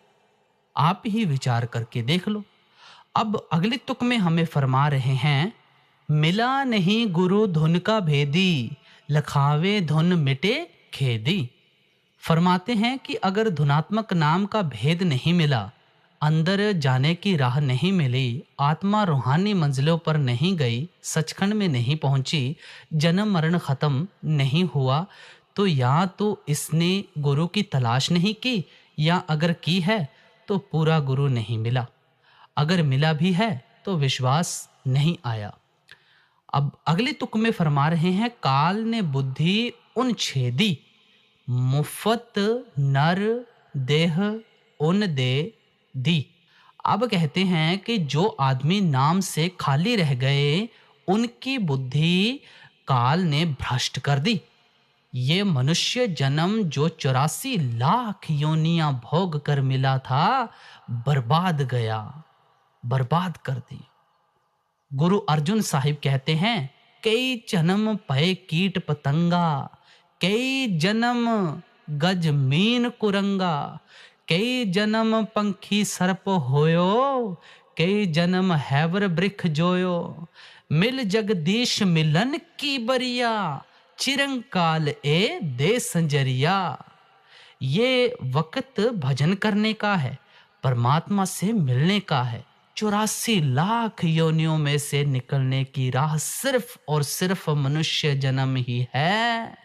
आप ही विचार करके देख लो। अब अगले तुक में हमें फरमा रहे हैं, मिला नहीं गुरु धुन का भेदी, लखावे धुन मिटे खेदी। फरमाते हैं कि अगर धुनात्मक नाम का भेद नहीं मिला, अंदर जाने की राह नहीं मिली, आत्मा रूहानी मंजिलों पर नहीं गई, सचखंड में नहीं पहुंची, जन्म मरण खत्म नहीं हुआ, तो या तो इसने गुरु की तलाश नहीं की, या अगर की है तो पूरा गुरु नहीं मिला। अगर मिला भी है तो विश्वास नहीं आया। अब अगले तुक में फरमा रहे हैं, काल ने बुद्धि उन छेदी, मुफ्त नर देह उन दे दी। अब कहते हैं कि जो आदमी नाम से खाली रह गए, उनकी बुद्धि काल ने भ्रष्ट कर दी। ये मनुष्य जन्म जो 84 लाख योनियां भोग कर मिला था, बर्बाद गया, बर्बाद कर दी। गुरु अर्जुन साहिब कहते हैं, कई जन्म पए कीट पतंगा, कई जन्म गज मीन कुरंगा, कई जन्म पंखी सर्प होयो, कई जन्म हैवर वृक्ष जोयो, मिल जगदीश मिलन की बरिया, चिरंकाल ए दे संजरिया। ये वक्त भजन करने का है, परमात्मा से मिलने का है। 84 लाख योनियों में से निकलने की राह सिर्फ और सिर्फ मनुष्य जन्म ही है।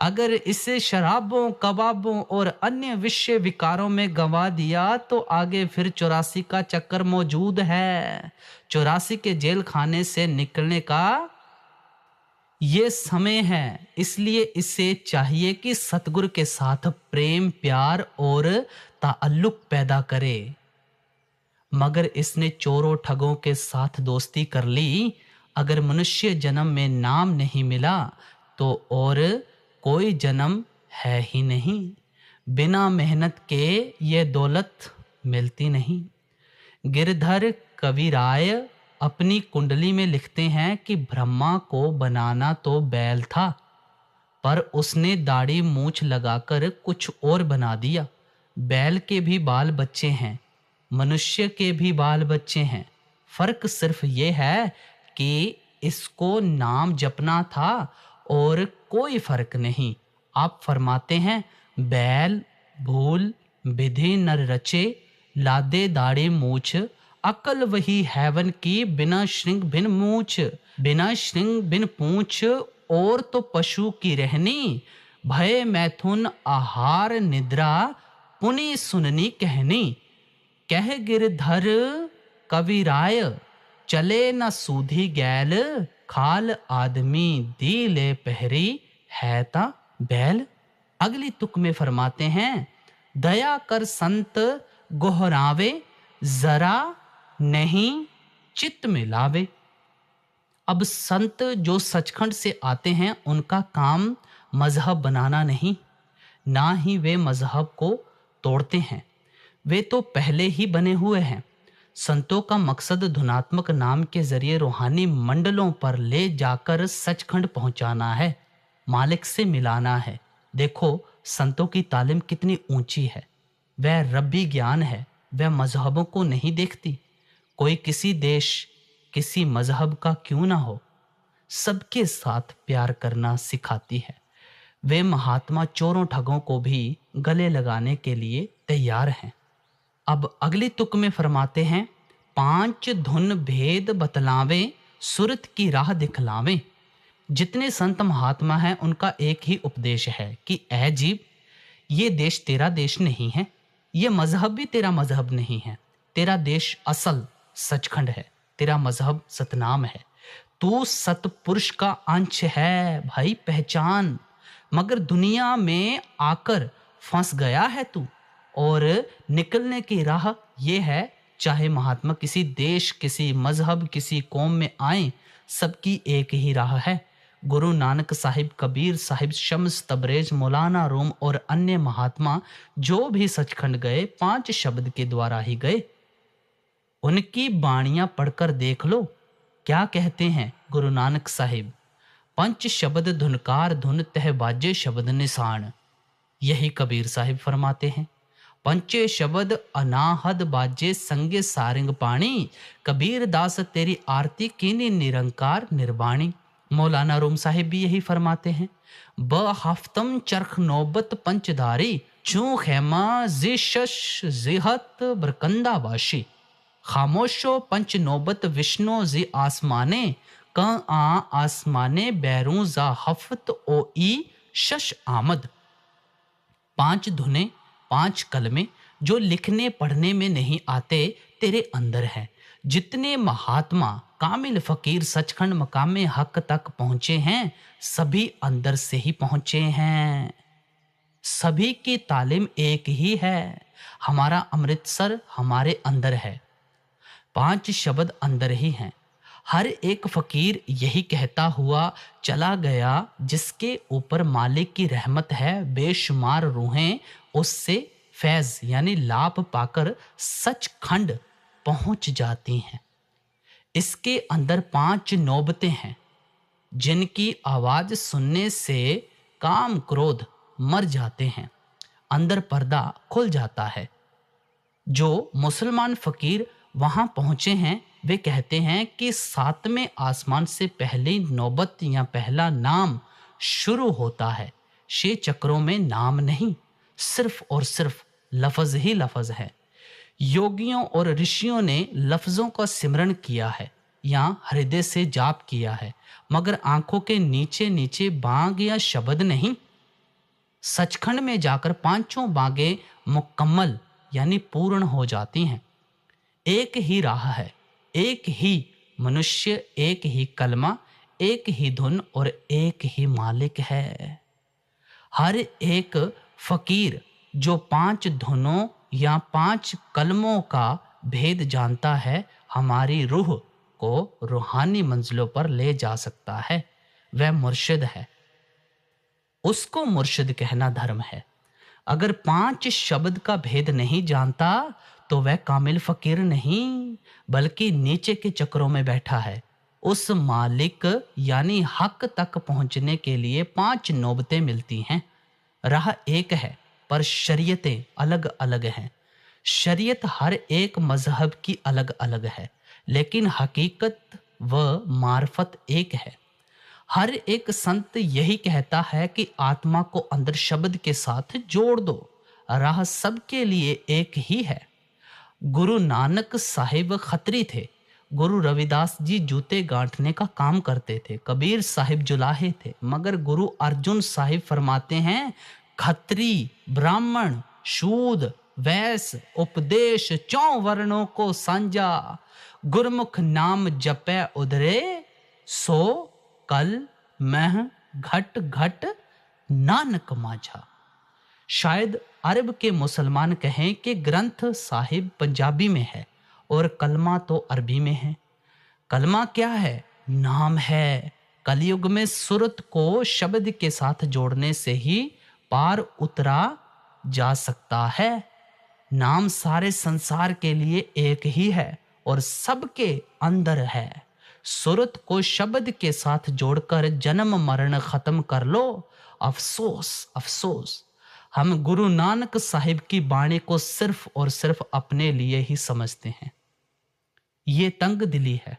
अगर इसे शराबों, कबाबों और अन्य विषय विकारों में गंवा दिया, तो आगे फिर 84 का चक्कर मौजूद है। 84 के जेल खाने से निकलने का ये समय है। इसलिए इसे चाहिए कि सतगुरु के साथ प्रेम, प्यार और ताल्लुक पैदा करे। मगर इसने चोरों ठगों के साथ दोस्ती कर ली। अगर मनुष्य जन्म में नाम नहीं मिला तो और कोई जन्म है ही नहीं। बिना मेहनत के ये दौलत मिलती नहीं। गिरधर कविराय अपनी कुंडली में लिखते हैं कि ब्रह्मा को बनाना तो बैल था, पर उसने दाढ़ी मूछ लगाकर कुछ और बना दिया। बैल के भी बाल बच्चे हैं, मनुष्य के भी बाल बच्चे हैं। फर्क सिर्फ ये है कि इसको नाम जपना था और कोई फर्क नहीं। आप फरमाते हैं, बैल भूल विधि नर रचे, लादे दाढ़ी मूछ, अकल वही हैवन की, बिना श्रृंग बिन मूछ, बिना श्रृंग बिन पूछ, और तो पशु की रहनी, भय मैथुन आहार निद्रा, पुनि सुननी कहनी। कह गिरधर कविराय, चले न सूधी गैल, खाल आदमी दी ले पहरी, है ता बैल। अगली तुक में फरमाते हैं, दया कर संत गोहरावे, जरा नहीं चित्त में लावे। अब संत जो सचखंड से आते हैं, उनका काम मजहब बनाना नहीं, ना ही वे मजहब को तोड़ते हैं। वे तो पहले ही बने हुए हैं। संतों का मकसद धुनात्मक नाम के जरिए रूहानी मंडलों पर ले जाकर सचखंड पहुंचाना है, मालिक से मिलाना है। देखो संतों की तालीम कितनी ऊंची है। वह रब्बी ज्ञान है, वह मजहबों को नहीं देखती। कोई किसी देश, किसी मजहब का क्यों ना हो, सबके साथ प्यार करना सिखाती है। वे महात्मा चोरों ठगों को भी गले लगाने के लिए तैयार हैं। अब अगली तुक में फरमाते हैं, 5 धुन भेद बतलावे, सुरत की राह दिखलावे। जितने संत महात्मा हैं उनका एक ही उपदेश है कि ऐ जीव, ये देश तेरा देश नहीं है, ये मजहब भी तेरा मजहब नहीं है। तेरा देश असल सचखंड है, तेरा मजहब सतनाम है। तू सतपुरुष का अंश है भाई, पहचान। मगर दुनिया में आकर फंस गया है तू, और निकलने की राह ये है, चाहे महात्मा किसी देश, किसी मजहब, किसी कौम में आए, सबकी एक ही राह है। गुरु नानक साहिब, कबीर साहिब, शम्स तबरेज, मौलाना रूम और अन्य महात्मा जो भी सचखंड गए, 5 शब्द के द्वारा ही गए। उनकी बाणियां पढ़कर देख लो, क्या कहते हैं गुरु नानक साहिब। पंच शब्द धुनकार धुन तह बाजे शब्द निशान, यही कबीर साहिब फरमाते हैं। पंचे शब्द अनाहद बाजे संगे सारंग पाणी, कबीर दास तेरी आरती कीनी निरंकार निर्वाणी। मौलाना रूम साहिब भी यही फरमाते हैं। ब हफ्तम चरख नौबत पंचधारी, चू खेमा जी शश जिहत बरकंदा बाशी। खामोशो पंच नौबत विष्णु जी आसमाने, क आ आसमाने बैरू जा हफ्त ओ ई शश आमद। 5 धुने, 5 कलमे जो लिखने पढ़ने में नहीं आते, तेरे अंदर हैं। जितने महात्मा कामिल फकीर सचखंड मकामे हक तक पहुंचे हैं, सभी अंदर से ही पहुंचे हैं। सभी की तालीम एक ही है। हमारा अमृतसर हमारे अंदर है, 5 शब्द अंदर ही हैं। हर एक फकीर यही कहता हुआ चला गया, जिसके ऊपर मालिक की रहमत है, बेशुमार रूहें उससे फैज यानी लाभ पाकर सचखंड पहुंच जाती हैं। इसके अंदर 5 नौबतें हैं, जिनकी आवाज सुनने से काम क्रोध मर जाते हैं, अंदर पर्दा खुल जाता है। जो मुसलमान फकीर वहां पहुंचे हैं, वे कहते हैं कि 7वें आसमान से पहली नौबत या पहला नाम शुरू होता है। 6 चक्रों में नाम नहीं, सिर्फ और सिर्फ लफ्ज ही लफ्ज है। योगियों और ऋषियों ने लफ्जों का सिमरन किया है या हृदय से जाप किया है, मगर आंखों के नीचे नीचे बांग या शब्द नहीं। सचखंड में जाकर 5 बांगें मुकम्मल यानी पूर्ण हो जाती हैं। एक ही राह है, एक ही मनुष्य, एक ही कलमा, एक ही धुन और एक ही मालिक है। हर एक फकीर जो 5 धुनों या 5 कलमों का भेद जानता है, हमारी रूह को रूहानी मंजिलों पर ले जा सकता है। वह मुर्शिद है, उसको मुर्शिद कहना धर्म है। अगर 5 शब्द का भेद नहीं जानता तो वह कामिल फकीर नहीं, बल्कि नीचे के चक्रों में बैठा है। उस मालिक यानी हक तक पहुंचने के लिए 5 नौबतें मिलती हैं। राह एक है, पर शरीयतें अलग अलग हैं। शरीयत हर एक मजहब की अलग अलग है, लेकिन हकीकत व मार्फत एक है। हर एक संत यही कहता है कि आत्मा को अंदर शब्द के साथ जोड़ दो। राह सबके लिए एक ही है। गुरु नानक साहिब खत्री थे, गुरु रविदास जी जूते गांठने का काम करते थे, कबीर साहिब जुलाहे थे, मगर गुरु अर्जुन साहिब फरमाते हैं, खत्री ब्राह्मण शूद वैश्य उपदेश 4 वर्णों को सांझा, गुरमुख नाम जपै उधरे, सो कल मह घट घट नानक माझा। शायद अरब के मुसलमान कहें कि ग्रंथ साहिब पंजाबी में है और कलमा तो अरबी में है। कलमा क्या है? नाम है। कलयुग में सुरत को शब्द के साथ जोड़ने से ही पार उतरा जा सकता है। नाम सारे संसार के लिए एक ही है और सबके अंदर है। सुरत को शब्द के साथ जोड़कर जन्म मरण खत्म कर लो। अफसोस अफसोस, हम गुरु नानक साहिब की बाणी को सिर्फ और सिर्फ अपने लिए ही समझते हैं। ये तंग दिली है।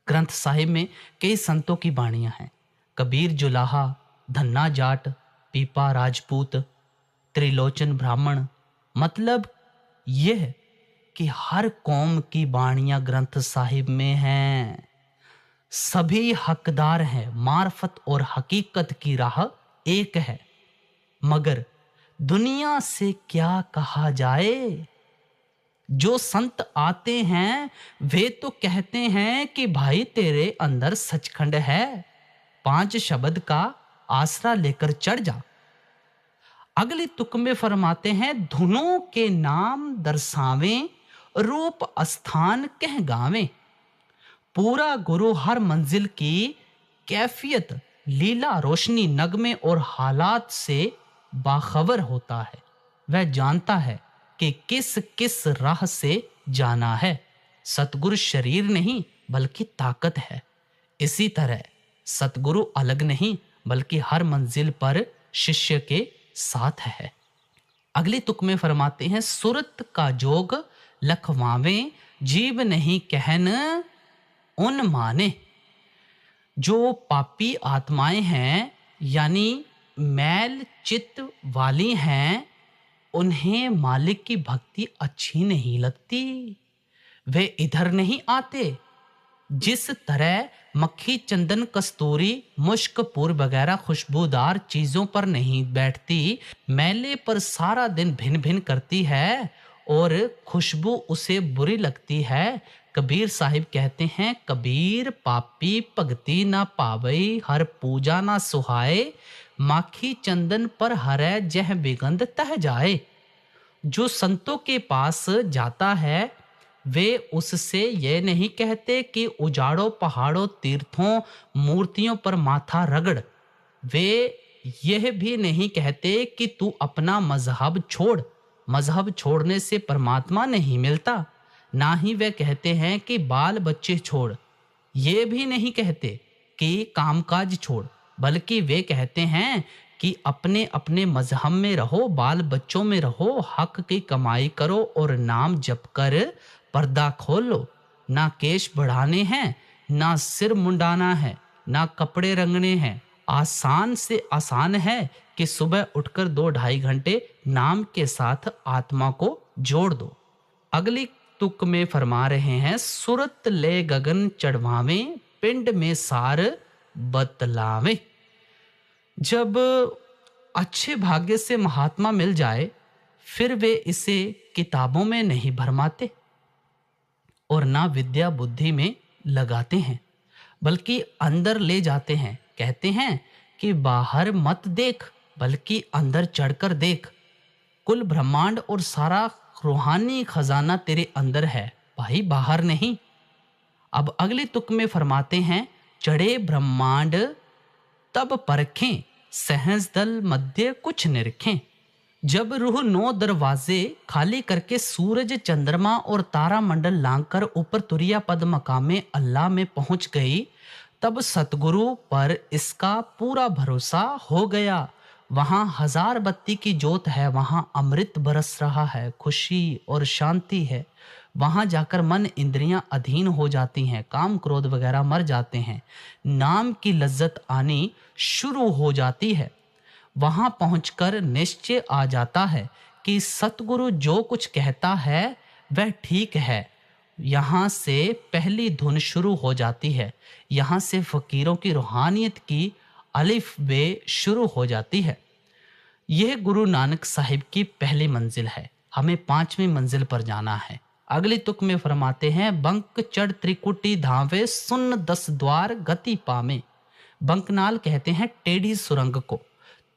ग्रंथ साहिब में कई संतों की बाणियां हैं। कबीर जुलाहा, धन्ना जाट, पीपा राजपूत, त्रिलोचन ब्राह्मण। मतलब यह कि हर कौम की बाणियां ग्रंथ साहिब में हैं। सभी हकदार हैं, मार्फत और हकीकत की राह एक है। मगर दुनिया से क्या कहा जाए? जो संत आते हैं वे तो कहते हैं कि भाई तेरे अंदर सचखंड है, 5 शब्द का आसरा लेकर चढ़ जा। अगली तुक में फरमाते हैं, धुनों के नाम दर्शावें, रूप स्थान कह गावें। पूरा गुरु हर मंजिल की कैफियत, लीला, रोशनी, नगमे और हालात से बाखबर होता है। वह जानता है कि किस किस राह से जाना है। सतगुरु शरीर नहीं बल्कि ताकत है। इसी तरह सतगुरु अलग नहीं बल्कि हर मंजिल पर शिष्य के साथ है। अगली तुक में फरमाते हैं, सुरत का जोग लखवावें, जीव नहीं कहन उन माने। जो पापी आत्माएं हैं यानी मैल चित्त वाली हैं, उन्हें मालिक की भक्ति अच्छी नहीं लगती, वे इधर नहीं आते। जिस तरह मक्खी, चंदन, कस्तूरी, मुश्क, पूर वगैरह खुशबूदार चीजों पर नहीं बैठती, मैले पर सारा दिन भिन भिन करती है और खुशबू उसे बुरी लगती है। कबीर साहिब कहते हैं, कबीर पापी भगति ना पावई, हर पूजा ना सुहाए, माखी चंदन पर हरै जह बिगंध तह जाए। जो संतों के पास जाता है वे उससे ये नहीं कहते कि उजाड़ो पहाड़ों, तीर्थों, मूर्तियों पर माथा रगड़। वे यह भी नहीं कहते कि तू अपना मजहब छोड़। मजहब छोड़ने से परमात्मा नहीं मिलता। ना ही वे कहते हैं कि बाल बच्चे छोड़। ये भी नहीं कहते कि कामकाज छोड़, बल्कि वे कहते हैं कि अपने अपने मजहब में रहो, बाल बच्चों में रहो, हक की कमाई करो और नाम जप कर पर्दा खोल लो। ना केश बढ़ाने हैं, ना सिर मुंडाना है, ना कपड़े रंगने हैं। आसान से आसान है कि सुबह उठकर 2-2.5 घंटे नाम के साथ आत्मा को जोड़ दो। अगली तुक में फरमा रहे हैं, सुरत ले गगन चढ़वावें, पिंड में सार बतलावें। जब अच्छे भाग्य से महात्मा मिल जाए फिर वे इसे किताबों में नहीं भरमाते और ना विद्या बुद्धि में लगाते हैं, बल्कि अंदर ले जाते हैं। कहते हैं कि बाहर मत देख बल्कि अंदर चढ़कर देख। कुल ब्रह्मांड और सारा रूहानी खजाना तेरे अंदर है भाई, बाहर नहीं। अब अगली तुक में फरमाते हैं, चढ़े ब्रह्मांड तब परखें, सहज दल मध्य कुछ निरखें। जब रूह 9 दरवाजे खाली करके सूरज, चंद्रमा और तारा मंडल लांघकर ऊपर तुरिया पद मकामे अल्लाह में पहुंच गई, तब सतगुरु पर इसका पूरा भरोसा हो गया। वहां 1000 बत्ती की जोत है, वहां अमृत बरस रहा है, खुशी और शांति है। वहां जाकर मन इंद्रियां अधीन हो जाती हैं, काम क्रोध वगैरह मर जाते हैं, नाम की लज्जत आनी शुरू हो जाती है। वहां पहुंचकर निश्चय आ जाता है कि सतगुरु जो कुछ कहता है वह ठीक है। यहाँ से पहली धुन शुरू हो जाती है। यहाँ से फकीरों की रूहानियत की अलिफ बे शुरू हो जाती है। यह गुरु नानक साहिब की पहली मंजिल है। हमें 5वीं मंजिल पर जाना है। अगली तुक में फरमाते हैं, बंक चढ़ त्रिकुटी धावे, सुन 10 द्वार गति पामे। बंकनाल कहते हैं टेढ़ी सुरंग को।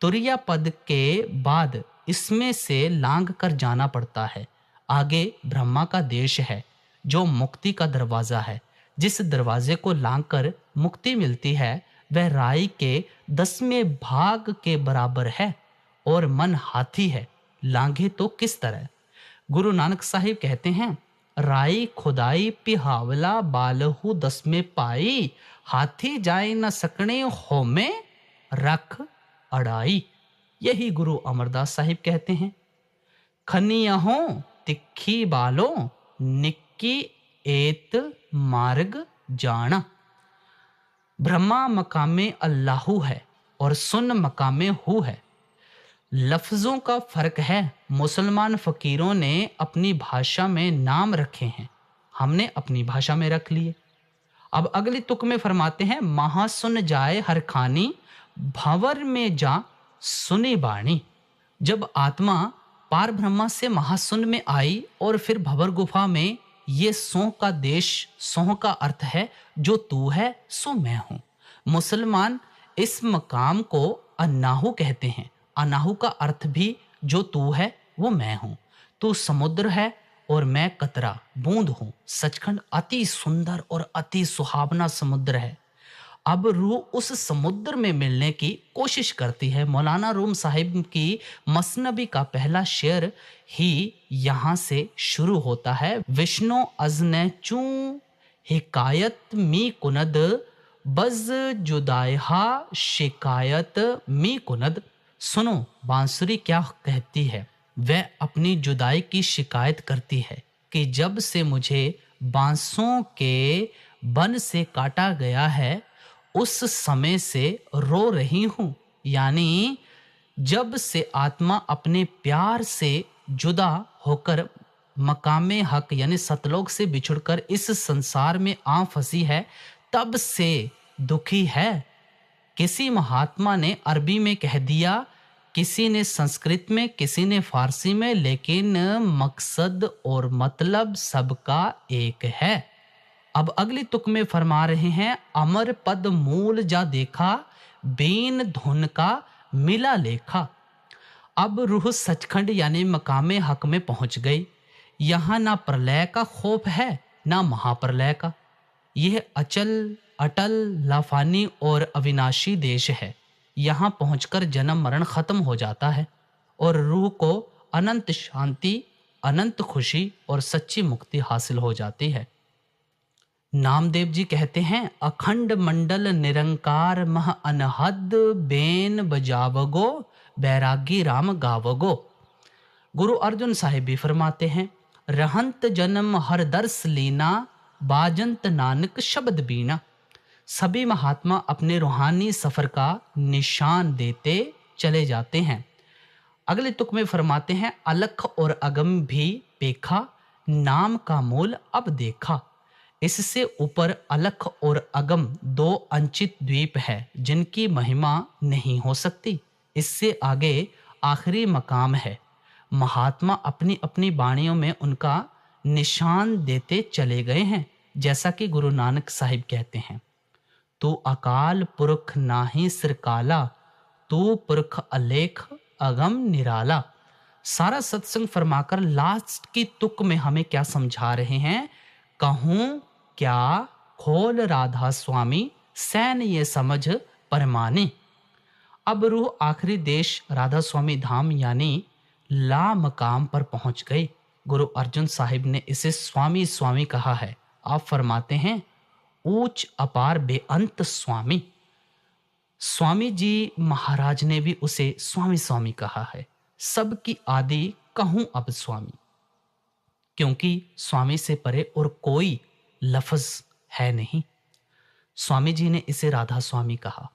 तुरिया पद के बाद इसमें से लांघ कर जाना पड़ता है। आगे ब्रह्मा का देश है जो मुक्ति का दरवाजा है। जिस दरवाजे को लांघकर मुक्ति मिलती है वह राई के 10वें भाग के बराबर है और मन हाथी है, लांघे तो किस तरह। गुरु नानक साहिब कहते हैं, राई खुदाई पिहावला बालहू 10वें पाई, हाथी जाए न सकने हो में रख अड़ाई। यही गुरु अमरदास साहिब कहते हैं, खनियहों तिखी बालों, निक्की एत मार्ग जाना। ब्रह्मा मकामे अल्लाहू है और सुन मकामे हु है। लफ्जों का फर्क है। मुसलमान फकीरों ने अपनी भाषा में नाम रखे हैं, हमने अपनी भाषा में रख लिए। अब अगली तुक में फरमाते हैं, महा सुन जाए हर खानी, भंवर में जा सुनी बाणी। जब आत्मा पार ब्रह्मा से महाशून्य में आई और फिर भंवर गुफा में, ये सोह का देश, सोह का अर्थ है जो तू है सो मैं हूं। मुसलमान इस मकाम को अनाहू कहते हैं। अनाहू का अर्थ भी जो तू है वो मैं हूं। तू समुद्र है और मैं कतरा बूंद हूं। सचखंड अति सुंदर और अति सुहावना समुद्र है। अब रूह उस समुद्र में मिलने की कोशिश करती है। मौलाना रूम साहिब की मसनबी का पहला शेर ही यहाँ से शुरू होता है। विष्णु अजने चू हिकायत मी कुनद, बज जुदायहा शिकायत मी कुनद। सुनो बांसुरी क्या कहती है। वह अपनी जुदाई की शिकायत करती है कि जब से मुझे बांसों के बन से काटा गया है, उस समय से रो रही हूं। यानी जब से आत्मा अपने प्यार से जुदा होकर मकामे हक यानी सतलोक से बिछुड़कर इस संसार में आ फंसी है, तब से दुखी है। किसी महात्मा ने अरबी में कह दिया, किसी ने संस्कृत में, किसी ने फारसी में, लेकिन मकसद और मतलब सबका एक है। अब अगली तुक में फरमा रहे हैं, अमर पद मूल जा देखा, बेन धुन का मिला लेखा। अब रूह सचखंड यानी मकामे हक में पहुंच गई। यहाँ ना प्रलय का खौफ है ना महाप्रलय का। यह अचल अटल लाफानी और अविनाशी देश है। यहाँ पहुंचकर जन्म मरण खत्म हो जाता है और रूह को अनंत शांति, अनंत खुशी और सच्ची मुक्ति हासिल हो जाती है। नामदेव जी कहते हैं, अखंड मंडल निरंकार मह अनहद, बेन बजावगो बैरागी राम गावगो। गुरु अर्जुन साहिब भी फरमाते हैं, रहंत जन्म हर दर्श लीना, बाजंत नानक शब्द बीना। सभी महात्मा अपने रूहानी सफर का निशान देते चले जाते हैं। अगले तुक में फरमाते हैं, अलख और अगम भी पेखा, नाम का मूल अब देखा। इससे ऊपर अलख और अगम दो अंचित द्वीप है जिनकी महिमा नहीं हो सकती। इससे आगे आखिरी मकाम है। महात्मा अपनी अपनी वाणियों में उनका निशान देते चले गए हैं। जैसा कि गुरु नानक साहिब कहते हैं, तू अकाल पुरख नाही सिरकाला, तू पुरख अलेख अगम निराला। सारा सत्संग फरमाकर लास्ट की तुक में हमें क्या समझा रहे हैं, कहूं क्या खोल राधा स्वामी, सैन ये समझ परमाने। अब रूह आखिरी देश राधा स्वामी धाम यानी ला मकाम पर पहुंच गई। गुरु अर्जुन साहिब ने इसे स्वामी स्वामी कहा है। आप फरमाते हैं, ऊंच अपार बेअंत स्वामी। स्वामी जी महाराज ने भी उसे स्वामी स्वामी कहा है। सबकी आदि कहूं अब स्वामी, क्योंकि स्वामी से परे और कोई लफ्ज है नहीं। स्वामी जी ने इसे राधा स्वामी कहा।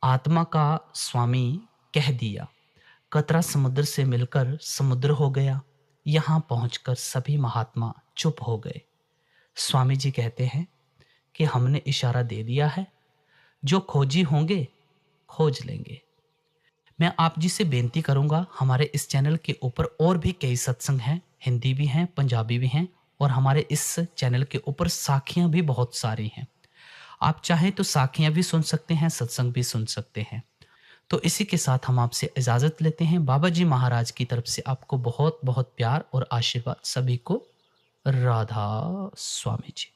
आत्मा का स्वामी कह दिया। कतरा समुद्र से मिलकर समुद्र हो गया। यहां पहुंचकर सभी महात्मा चुप हो गए। स्वामी जी कहते हैं कि हमने इशारा दे दिया है, जो खोजी होंगे खोज लेंगे। मैं आप जी से बेनती करूंगा, हमारे इस चैनल के ऊपर और भी कई सत्संग हैं, हिंदी भी हैं, पंजाबी भी हैं, और हमारे इस चैनल के ऊपर साखियां भी बहुत सारी हैं। आप चाहें तो साखियां भी सुन सकते हैं, सत्संग भी सुन सकते हैं। तो इसी के साथ हम आपसे इजाजत लेते हैं। बाबा जी महाराज की तरफ से आपको बहुत बहुत प्यार और आशीर्वाद। सभी को राधा स्वामी जी।